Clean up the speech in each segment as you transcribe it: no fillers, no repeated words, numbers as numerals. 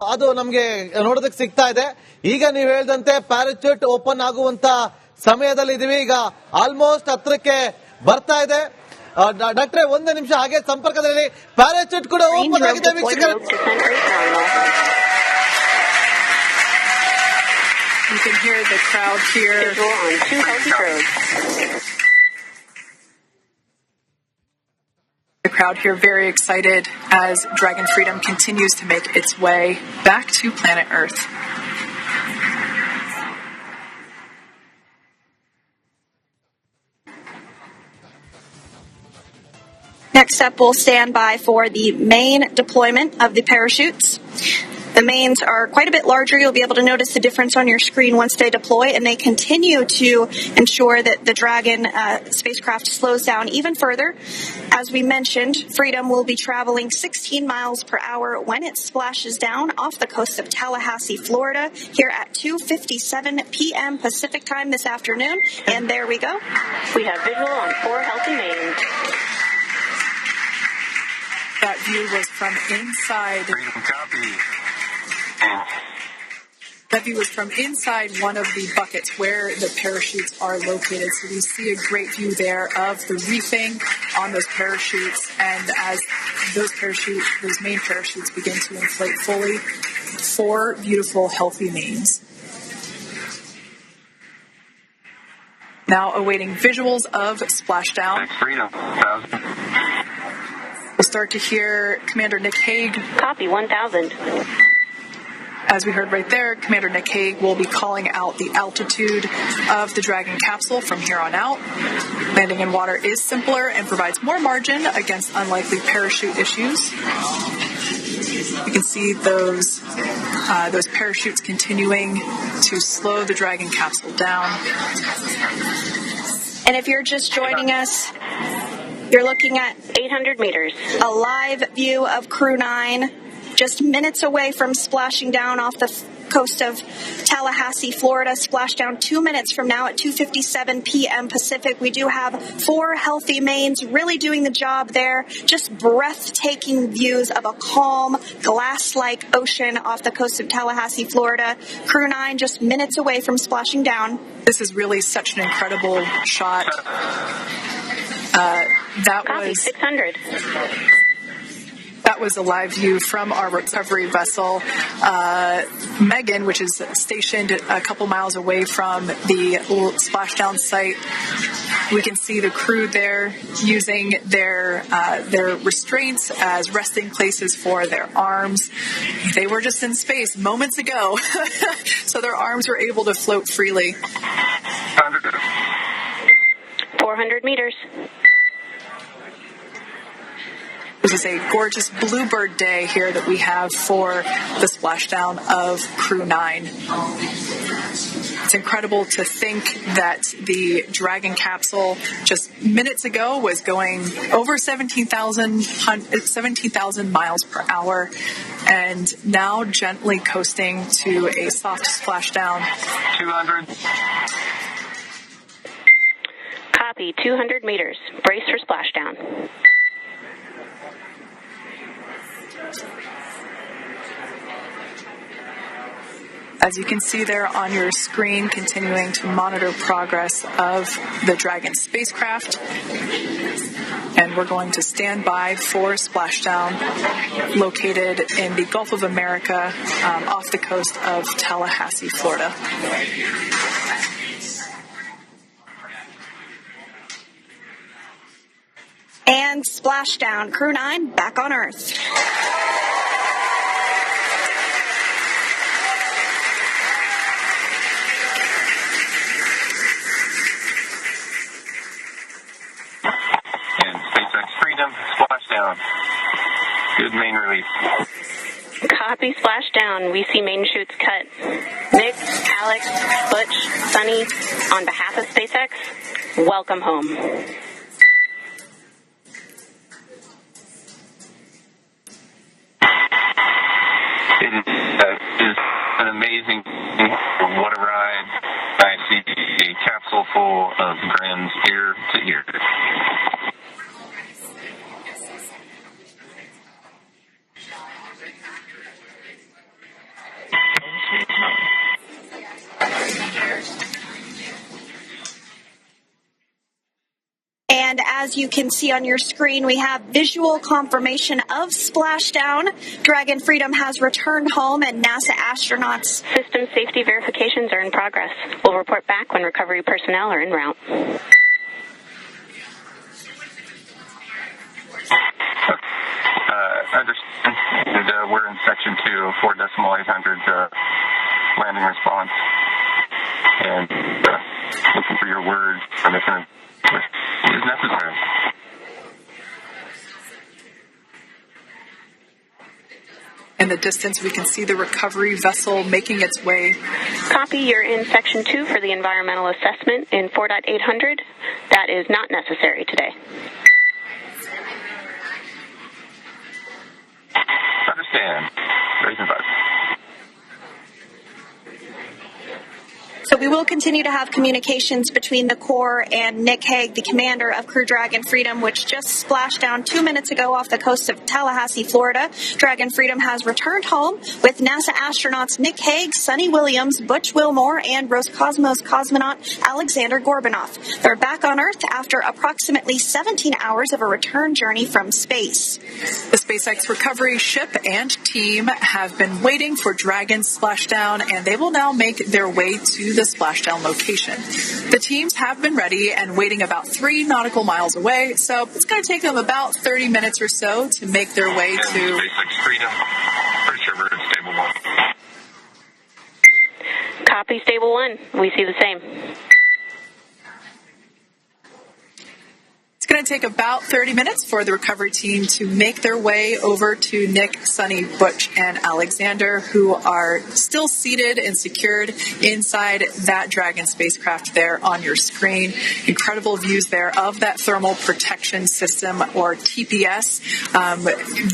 ಅದು ನಮ್ಗೆ ನೋಡೋದಕ್ಕೆ ಸಿಗ್ತಾ ಇದೆ. ಈಗ ನೀವು ಹೇಳಿದಂತೆ ಪ್ಯಾರಾಚೂಟ್ ಓಪನ್ ಆಗುವಂತ ಸಮಯದಲ್ಲಿ ಇದೀವಿ. ಈಗ ಆಲ್ಮೋಸ್ಟ್ ಹತ್ರಕ್ಕೆ ಬರ್ತಾ ಇದೆ. ಡಾಕ್ಟ್ರೆ, ಒಂದು ನಿಮಿಷ ಹಾಗೆ ಸಂಪರ್ಕದಲ್ಲಿ. ಪ್ಯಾರಾಚೂಟ್ ಕೂಡ ಓಪನ್ ಆಗಿದೆ ವೀಕ್ಷಕರು. You can hear the crowd here. The crowd here very excited as Dragon Freedom continues to make its way back to planet Earth. Next up, we'll stand by for the main deployment of the parachutes. The mains are quite a bit larger. You'll be able to notice the difference on your screen once they deploy, and they continue to ensure that the Dragon spacecraft slows down even further. As we mentioned, Freedom will be traveling 16 miles per hour when it splashes down off the coast of Tallahassee, Florida, here at 2:57 p.m. Pacific time this afternoon. And there we go. We have visual on 4 healthy mains. That view was from inside. Freedom copy. That view was from inside one of the buckets where the parachutes are located. So we see a great view there of the reefing on those parachutes. And as those main parachutes begin to inflate fully, 4 beautiful, healthy mains. Now awaiting visuals of splashdown. Freedom. We'll start to hear Commander Nick Hague. Copy 1000. As we heard right there, Commander Nick Hague will be calling out the altitude of the Dragon capsule from here on out. Landing in water is simpler and provides more margin against unlikely parachute issues. You can see those parachutes continuing to slow the Dragon capsule down. And if you're just joining us, you're looking at 800 meters. a live view of Crew 9, just minutes away from splashing down off the coast of Tallahassee, Florida. Splash down 2 minutes from now at 2:57 p.m. Pacific. We do have 4 healthy mains really doing the job there. Just breathtaking views of a calm, glass-like ocean off the coast of Tallahassee, Florida. Crew 9 just minutes away from splashing down. This is really such an incredible shot. That Copy was 600. That was a live view from our recovery vessel, Megan, which is stationed a couple miles away from the splashdown site. We can see the crew there using their restraints as resting places for their arms. They were just in space moments ago, so their arms were able to float freely. 400 meters. This is a gorgeous bluebird day here that we have for the splashdown of Crew 9. It's incredible to think that the Dragon capsule just minutes ago was going over 17,000 miles per hour, and now gently coasting to a soft splashdown. 200. Copy 200 meters. Brace for splashdown. As you can see there on your screen, continuing to monitor progress of the Dragon spacecraft. And we're going to stand by for splashdown located in the Gulf of America off the coast of Tallahassee, Florida. And splashdown. Crew 9 back on Earth. And SpaceX Freedom, splashdown. Good main release. Copy splashdown. We see main chutes cut. Nick, Alex, Butch, Sunny, on behalf of SpaceX, welcome home. It is an amazing, what a ride. I see a capsule full of grins ear to ear. And as you can see on your screen, we have visual confirmation of splashdown. Dragon Freedom has returned home, and NASA astronauts. System safety verifications are in progress. We'll report back when recovery personnel are en route. Understand. And, we're in section 2, 4.800 landing response. And looking for your word on this is necessary. In the distance, we can see the recovery vessel making its way. Copy, you're in section 2 for the environmental assessment in 4.800. That is not necessary today. Understand. Raise and buzz. So we will continue to have communications between the Corps and Nick Hague, the commander of Crew Dragon Freedom, which just splashed down 2 minutes ago off the coast of Tallahassee, Florida. Dragon Freedom has returned home with NASA astronauts Nick Hague, Sunny Williams, Butch Wilmore, and Roscosmos cosmonaut Alexander Gorbanov. They're back on Earth after approximately 17 hours of a return journey from space. The SpaceX recovery ship and team have been waiting for Dragon's splashdown, and they will now make their way to the splashdown location. The teams have been ready and waiting about 3 nautical miles away, so it's going to take them about 30 minutes or so to make their way to SpaceX Freedom. Pretty sure we're in stable 1. Copy, stable 1. We see the same. It's going to take about 30 minutes for the recovery team to make their way over to Nick, Sunny, Butch, and Alexander, who are still seated and secured inside that Dragon spacecraft there on your screen. Incredible views there of that thermal protection system, or TPS.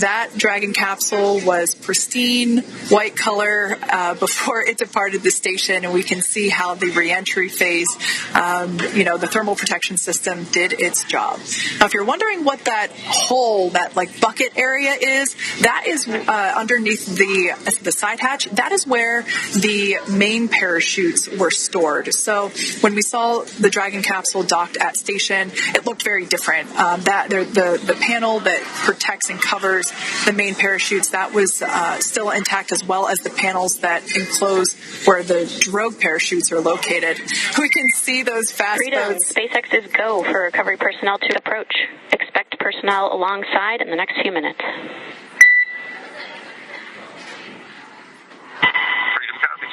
That Dragon capsule was pristine, white color before it departed the station, and we can see how the reentry phase, the thermal protection system did its job. Now, if you're wondering what that hole, that like bucket area is, that is underneath the side hatch. That is where the main parachutes were stored. So when we saw the Dragon capsule docked at station, it looked very different. The panel that protects and covers the main parachutes, that was still intact, as well as the panels that enclose where the drogue parachutes are located. We can see those fast boats. SpaceX is go for recovery personnel to approach. Expect personnel alongside in the next few minutes. Freedom copies.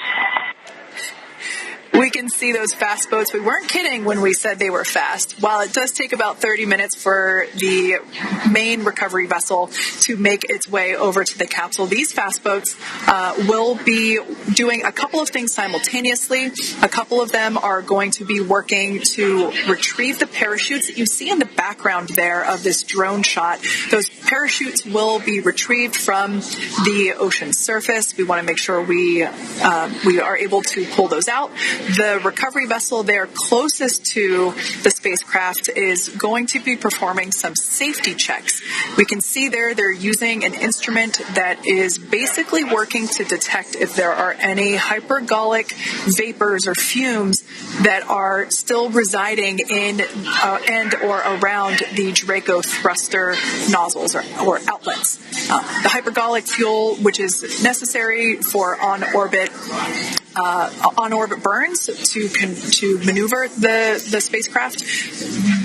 We can see those fast boats. We weren't kidding when we said they were fast. While it does take about 30 minutes for the main recovery vessel to make its way over to the capsule, these fast boats will be doing a couple of things simultaneously. A couple of them are going to be working to retrieve the parachutes that you see in the background there of this drone shot. Those parachutes will be retrieved from the ocean surface. We want to make sure we are able to pull those out. The recovery vessel there closest to the spacecraft is going to be performing some safety checks. We can see there they're using an instrument that is basically working to detect if there are any hypergolic vapors or fumes that are still residing in and or around the Draco thruster nozzles or outlets. The hypergolic fuel, which is necessary for on-orbit burns to maneuver the spacecraft.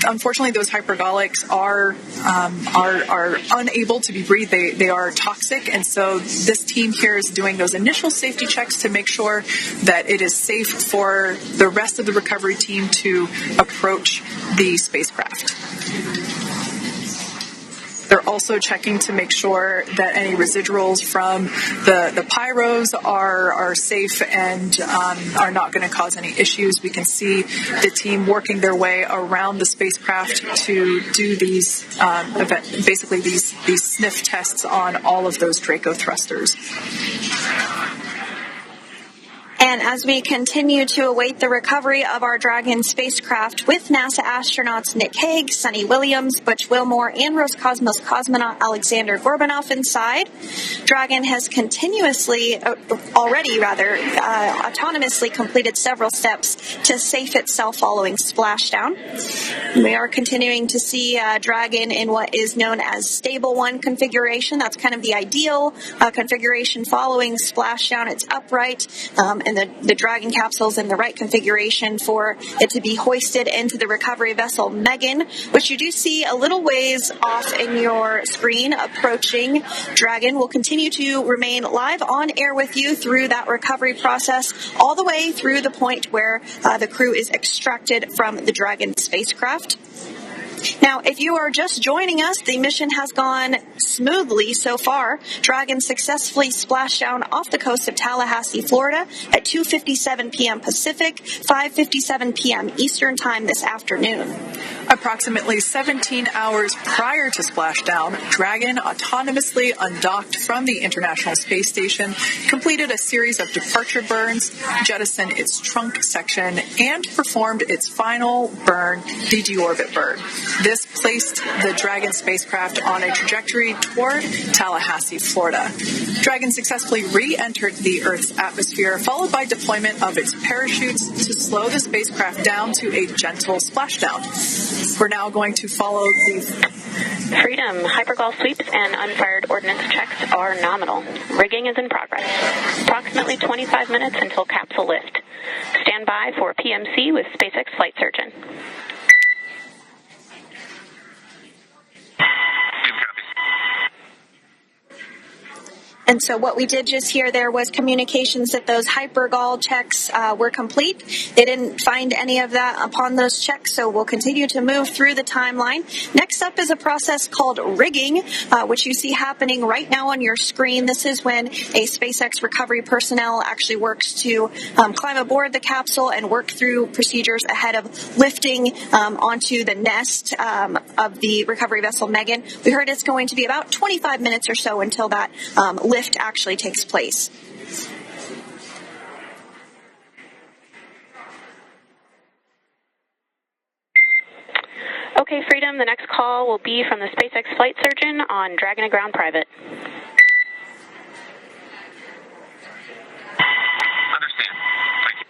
Unfortunately, those hypergolics are unable to be breathed. They are toxic, and so this team here is doing those initial safety checks to make sure that it is safe for the rest of the recovery team to approach the spacecraft. They're also checking to make sure that any residuals from the pyros are safe and are not going to cause any issues. We can see the team working their way around the spacecraft to do these these sniff tests on all of those Draco thrusters. And And as we continue to await the recovery of our Dragon spacecraft with NASA astronauts Nick Hague, Sunny Williams, Butch Wilmore, and Roscosmos cosmonaut Alexander Gorbanov inside, Dragon has autonomously completed several steps to safe itself following splashdown. We are continuing to see Dragon in what is known as stable 1 configuration. That's kind of the ideal configuration following splashdown. It's upright, and the Dragon capsule's in the right configuration for it to be hoisted into the recovery vessel Megan, which you do see a little ways off in your screen approaching. Dragon will continue to remain live on air with you through that recovery process, all the way through the point where the crew is extracted from the Dragon spacecraft. Now, if you are just joining us, the mission has gone smoothly so far. Dragon successfully splashed down off the coast of Tallahassee, Florida at 2:57 p.m. Pacific, 5:57 p.m. Eastern Time this afternoon. Approximately 17 hours prior to splashdown, Dragon autonomously undocked from the International Space Station, completed a series of departure burns, jettisoned its trunk section, and performed its final burn, the deorbit burn. This placed the Dragon spacecraft on a trajectory toward Tallahassee, Florida. Dragon successfully re-entered the Earth's atmosphere, followed by deployment of its parachutes to slow the spacecraft down to a gentle splashdown. We're now going to follow the Freedom. Hypergol sweeps and unfired ordnance checks are nominal. Rigging is in progress. Approximately 25 minutes until capsule lift. Stand by for PMC with SpaceX flight surgeon. And so what we did just hear there was communications that those hypergol checks were complete. They didn't find any of that upon those checks, so we'll continue to move through the timeline. Next up is a process called rigging, which you see happening right now on your screen. This is when a SpaceX recovery personnel actually works to climb aboard the capsule and work through procedures ahead of lifting onto the nest of the recovery vessel Megan. We heard it's going to be about 25 minutes or so until that lift actually takes place. Okay, Freedom, the next call will be from the SpaceX flight surgeon on Dragon and Ground Private. Understand. Thank you.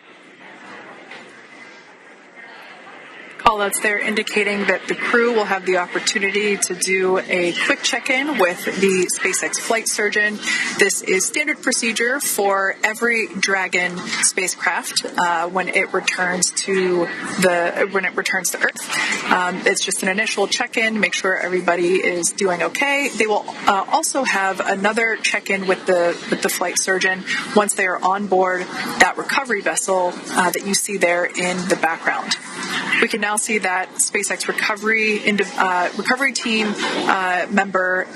callouts there indicating that the crew will have the opportunity to do a quick check-in with the SpaceX flight surgeon. This is standard procedure for every Dragon spacecraft when it returns to Earth. It's just an initial check-in, make sure everybody is doing okay. They will also have another check-in with the flight surgeon once they are on board that recovery vessel that you see there in the background. We can now see that SpaceX recovery team member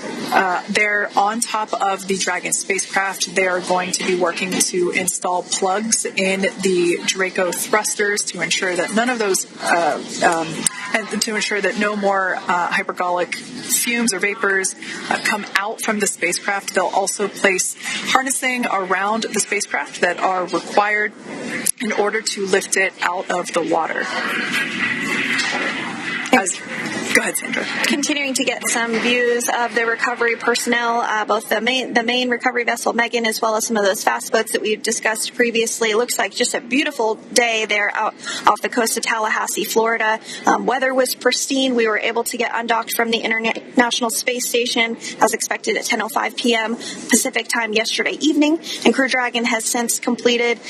there on top of the Dragon spacecraft. They are going to be working to install plugs in the Draco thrusters to ensure that none of those and to ensure that no more hypergolic fumes or vapors come out from the spacecraft. They'll also place harnessing around the spacecraft that are required in order to lift it out of the water. Go ahead, Sandra. Continuing to get some views of the recovery personnel, both the main recovery vessel Megan, as well as some of those fast boats that we've discussed previously. It looks like just a beautiful day there out off the coast of Tallahassee, Florida. Weather was pristine. We were able to get undocked from the International Space Station as expected at 10:05 p.m. Pacific time yesterday evening. And Crew Dragon has since completed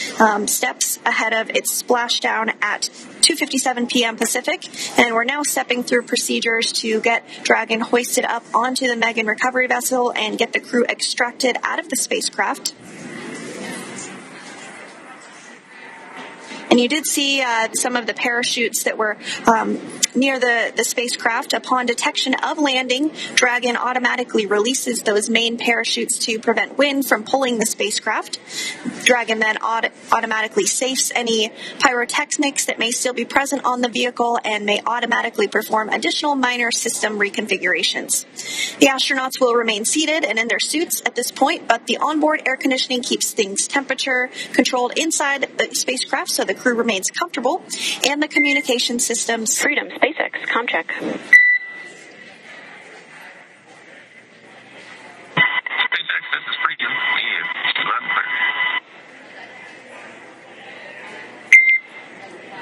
steps ahead of its splashdown at 2:57 p.m. Pacific, and we're now stepping through procedures to get Dragon hoisted up onto the Megan recovery vessel and get the crew extracted out of the spacecraft. And you did see some of the parachutes that were near the spacecraft. Upon detection of landing, Dragon automatically releases those main parachutes to prevent wind from pulling the spacecraft. Dragon then automatically safes any pyrotechnics that may still be present on the vehicle and may automatically perform additional minor system reconfigurations. The astronauts will remain seated and in their suits at this point, but the onboard air conditioning keeps things temperature controlled inside the spacecraft so the crew remains comfortable, and the communication systems. Freedom, SpaceX, ComCheck. SpaceX, this is Freedom.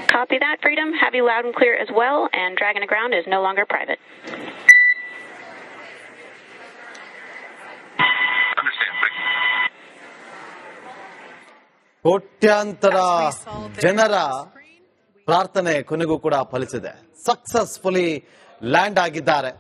Copy that, Freedom. Have you loud and clear as well, and Dragon to ground is no longer private. ಕೋಟ್ಯಾಂತರ ಜನರ ಪ್ರಾರ್ಥನೆ ಕೊನೆಗೂ ಕೂಡ ಫಲಿಸಿದೆ. Successfully land ಆಗಿದ್ದಾರೆ.